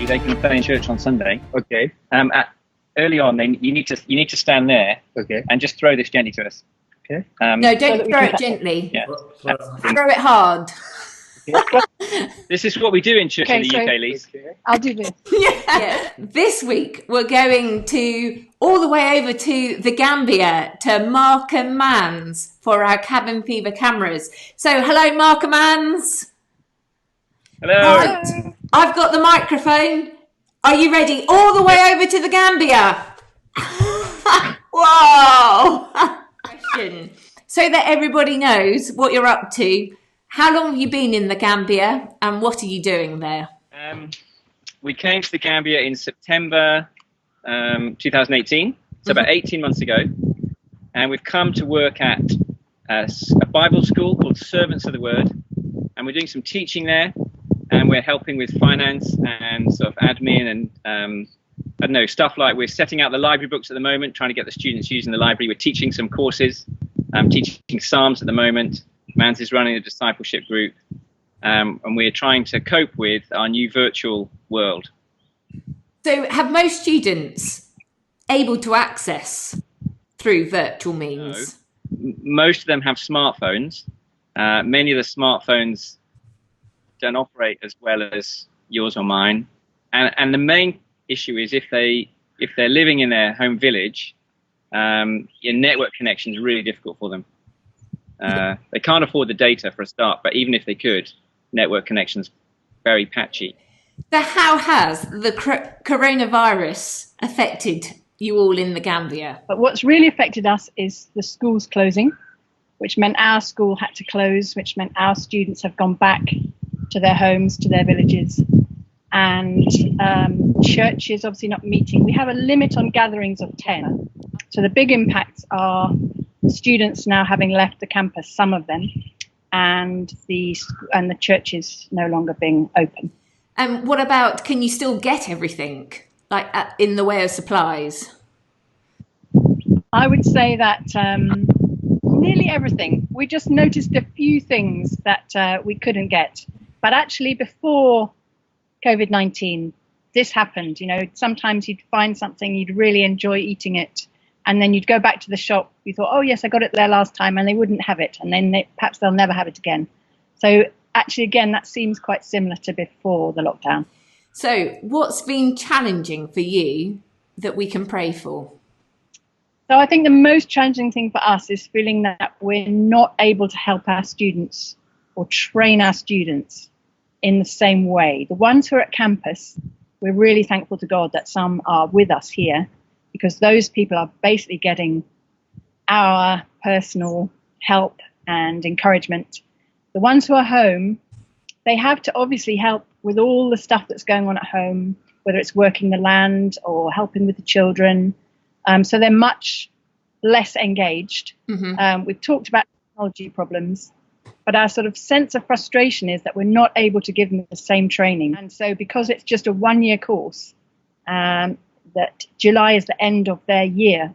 they can play in church on Sunday. Okay. Early on, you need to stand there. Okay. And just throw this gently to us. Okay. No, don't throw it gently. Yeah. Throw it hard. This is what we do in church in the UK, Lise. Okay. I'll do this. Yeah. This week we're going to all the way over to the Gambia to Mark and Mans for our cabin fever cameras. So hello, Mark and Mans. Hello. Right. I've got the microphone. Are you ready? All the way over to the Gambia. Whoa. Question. So that everybody knows what you're up to. How long have you been in the Gambia and what are you doing there? We came to the Gambia in September 2018, so about 18 months ago, and we've come to work at a Bible school called Servants of the Word, and we're doing some teaching there, and we're helping with finance and sort of admin and I don't know, stuff like we're setting out the library books at the moment, trying to get the students using the library. We're teaching some courses, teaching Psalms at the moment. Mans is running a discipleship group, and we're trying to cope with our new virtual world. So have most students able to access through virtual means? No. Most of them have smartphones. Many of the smartphones don't operate as well as yours or mine. And the main issue is if they're living in their home village, your network connection is really difficult for them. They can't afford the data for a start, but even if they could, network connection's very patchy. So how has the coronavirus affected you all in the Gambia? But what's really affected us is the schools closing, which meant our school had to close, which meant our students have gone back to their homes, to their villages, and churches obviously not meeting. We have a limit on gatherings of 10. So the big impacts are the students now having left the campus, some of them, and the churches no longer being open. And what about, can you still get everything, like in the way of supplies? I would say that nearly everything. We just noticed a few things that we couldn't get. But actually, before COVID-19, this happened. You know, sometimes you'd find something, you'd really enjoy eating it, and then you'd go back to the shop. You thought, oh, yes, I got it there last time, and they wouldn't have it. And then perhaps they'll never have it again. So actually, again, that seems quite similar to before the lockdown. So what's been challenging for you that we can pray for? So I think the most challenging thing for us is feeling that we're not able to help our students or train our students in the same way. The ones who are at campus, we're really thankful to God that some are with us here, because those people are basically getting our personal help and encouragement. The ones who are home, they have to obviously help with all the stuff that's going on at home, whether it's working the land or helping with the children. So they're much less engaged. Mm-hmm. We've talked about technology problems, but our sort of sense of frustration is that we're not able to give them the same training. And so because it's just a one-year course, that July is the end of their year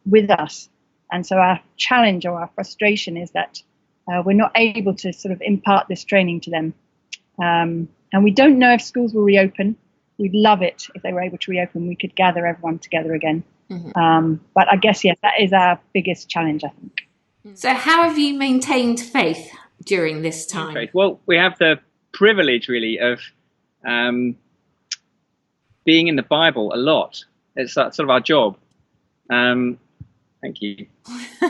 with us. And so our challenge or our frustration is that we're not able to sort of impart this training to them. And we don't know if schools will reopen. We'd love it if they were able to reopen. We could gather everyone together again. Mm-hmm. But I guess, yes, that is our biggest challenge, I think. So how have you maintained faith during this time? Well, we have the privilege, really, of being in the Bible a lot. It's sort of our job. Thank you.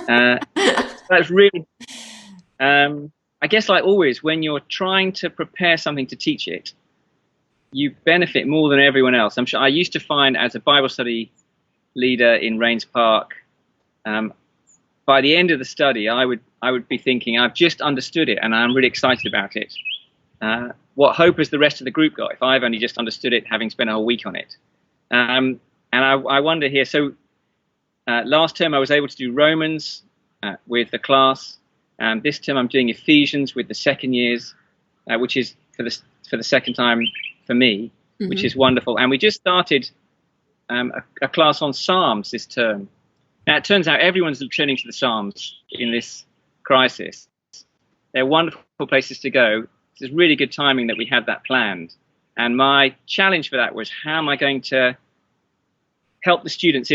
That's really... I guess, like always, when you're trying to prepare something to teach it, you benefit more than everyone else. I'm sure I used to find, as a Bible study leader in Rains Park, by the end of the study, I would be thinking, I've just understood it, and I'm really excited about it. What hope has the rest of the group got if I've only just understood it, having spent a whole week on it? And I wonder here. So last term, I was able to do Romans with the class. This term I'm doing Ephesians with the second years, which is for the second time for me, mm-hmm. which is wonderful. And we just started a class on Psalms this term. Now, it turns out everyone's turning to the Psalms in this crisis. They're wonderful places to go. It's really good timing that we had that planned. And my challenge for that was, how am I going to help the students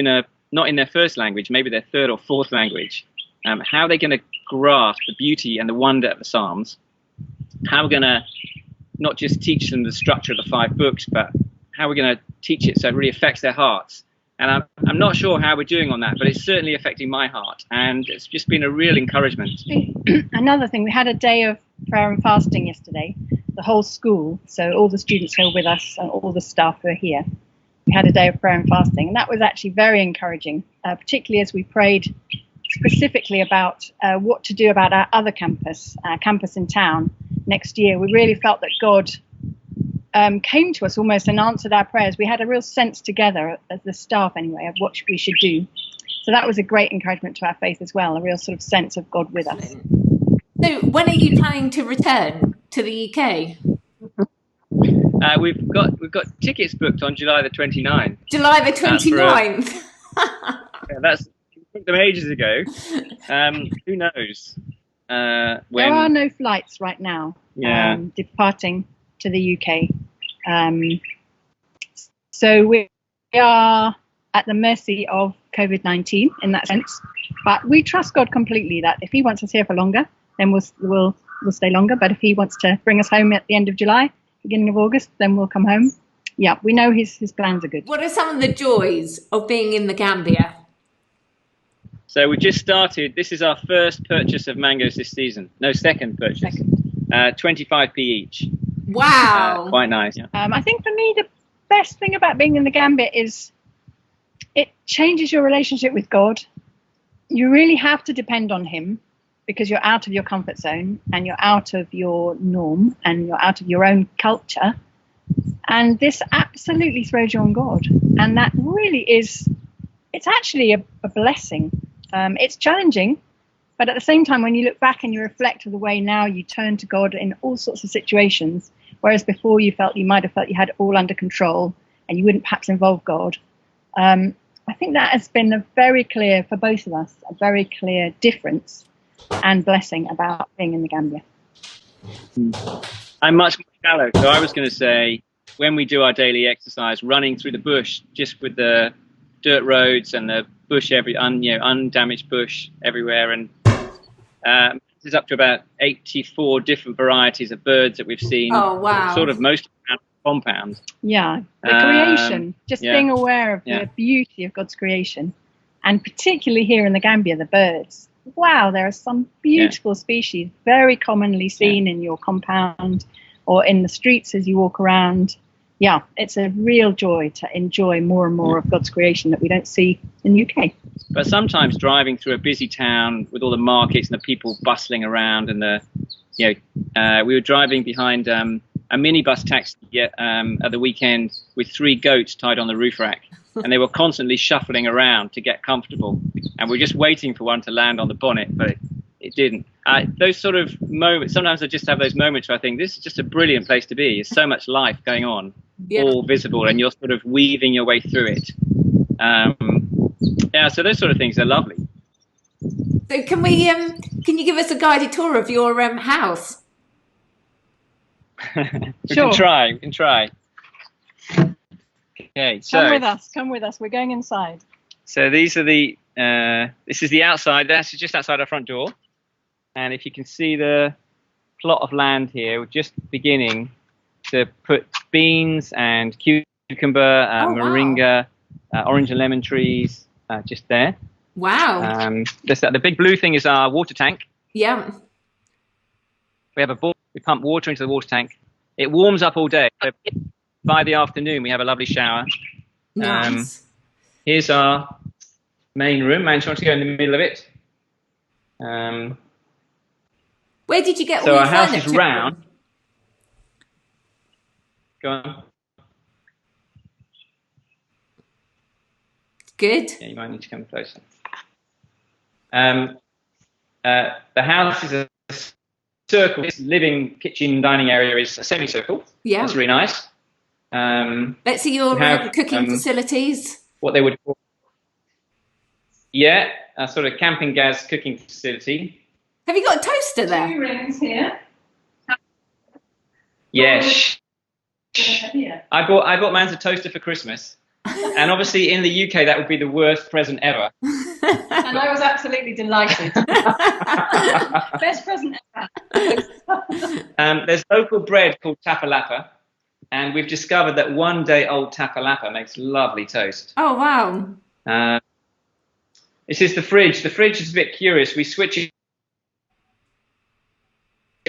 not in their first language, maybe their third or fourth language? How are they going to grasp the beauty and the wonder of the Psalms? How are we going to not just teach them the structure of the 5 books, but how we're going to teach it so it really affects their hearts? And I'm not sure how we're doing on that, but it's certainly affecting my heart, and it's just been a real encouragement. Another thing, we had a day of prayer and fasting yesterday, the whole school, so all the students who are with us and all the staff who are here. We had a day of prayer and fasting, and that was actually very encouraging, particularly as we prayed specifically about what to do about our other campus, our campus in town next year. We really felt that God came to us almost and answered our prayers. We had a real sense together, as the staff anyway, of what we should do. So that was a great encouragement to our faith as well, a real sort of sense of God with us. So when are you planning to return to the UK? We've got tickets booked on July the 29th. July the 29th. We booked them ages ago. Who knows? When... There are no flights right now departing to the UK. So we are at the mercy of COVID-19 in that sense. But we trust God completely that if he wants us here for longer, then we'll stay longer. But if he wants to bring us home at the end of July, beginning of August, then we'll come home. Yeah, we know his plans are good. What are some of the joys of being in the Gambia? So we just started. This is our first purchase of mangoes this season. No, second purchase. 25p each. Wow. Quite nice. Yeah. I think for me, the best thing about being in the Gambia is it changes your relationship with God. You really have to depend on him, because you're out of your comfort zone and you're out of your norm and you're out of your own culture. And this absolutely throws you on God. And that really it's actually a blessing. It's challenging, but at the same time, when you look back and you reflect on the way now you turn to God in all sorts of situations, whereas before you might have felt you had it all under control and you wouldn't perhaps involve God. I think that has been a very clear, for both of us, a very clear difference and blessing about being in the Gambia. I'm much more shallow, so I was going to say, when we do our daily exercise, running through the bush, just with the dirt roads and the bush undamaged bush everywhere, and there's up to about 84 different varieties of birds that we've seen. Oh wow! Sort of most around the compound. Yeah, the creation, being aware of the beauty of God's creation, and particularly here in the Gambia, the birds. Wow, there are some beautiful species very commonly seen in your compound or in the streets as you walk around. Yeah, it's a real joy to enjoy more and more of God's creation that we don't see in the UK. But sometimes driving through a busy town with all the markets and the people bustling around, and we were driving behind a minibus taxi at the weekend with 3 goats tied on the roof rack, and they were constantly shuffling around to get comfortable, and we're just waiting for one to land on the bonnet, but it didn't. Those sort of moments, sometimes I just have those moments where I think this is just a brilliant place to be. There's so much life going on, all visible, and you're sort of weaving your way through it. So those sort of things are lovely. So can you give us a guided tour of your house? We can try. Okay, so come with us. We're going inside. So these are this is the outside. That's just outside our front door. And if you can see the plot of land here, we're just beginning to put beans and cucumber, moringa, orange and lemon trees just there. Wow. The big blue thing is our water tank. Yeah. We have we pump water into the water tank. It warms up all day. So by the afternoon, we have a lovely shower. Nice. Here's our main room. Man, do you want to go in the middle of it? Where did you get all your your furniture? So our house is round. Go on. Good. Yeah, you might need to come closer. The house is a circle. This living, kitchen, dining area is a semicircle. Yeah. That's really nice. Let's see your cooking facilities. What they would call, a sort of camping gas cooking facility. Have you got a toaster there? 2 rings here. Yes. Yeah. I bought Mans a toaster for Christmas, and obviously in the UK that would be the worst present ever. And I was absolutely delighted. Best present ever. There's local bread called tapalapa, and we've discovered that 1 day old tapalapa makes lovely toast. Oh, wow. This is the fridge. The fridge is a bit curious. We switch it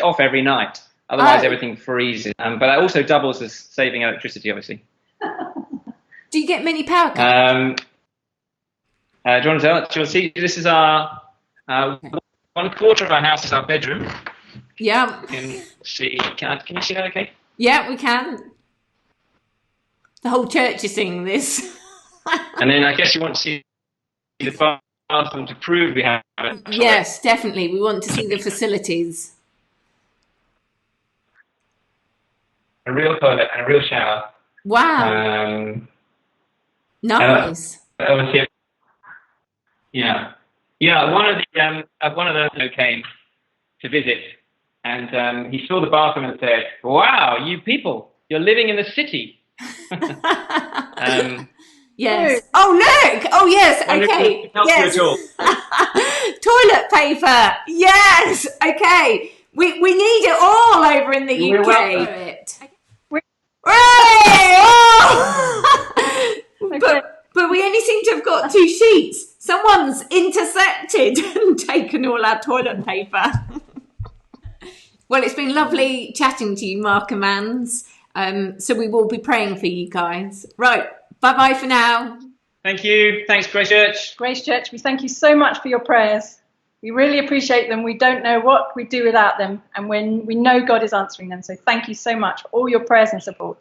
off every night, otherwise everything freezes. But that also doubles as saving electricity, obviously. Do you get many power cuts? Do you want to see? This is our 1/4 of our house is our bedroom. Yeah. You can see. Can you see that? Okay. Yeah, we can. The whole church is singing this. And then I guess you want to see the bathroom to prove we have it. Yes, definitely. We want to see the facilities. A real toilet and a real shower. Wow. Nice. Obviously, yeah. One of the came to visit, and he saw the bathroom and said, "Wow, you people, you're living in the city." Yes. Oh, look. Oh, yes. Okay. Yes. Toilet paper. Yes. Okay. We need it all over in the UK. But we only seem to have got 2 sheets. Someone's intercepted and taken all our toilet paper. Well, it's been lovely chatting to you, Mark and Mans. So we will be praying for you guys. Right. Bye-bye for now. Thank you. Thanks, Grace Church. Grace Church, we thank you so much for your prayers. We really appreciate them. We don't know what we'd do without them. And when we know God is answering them. So thank you so much for all your prayers and support.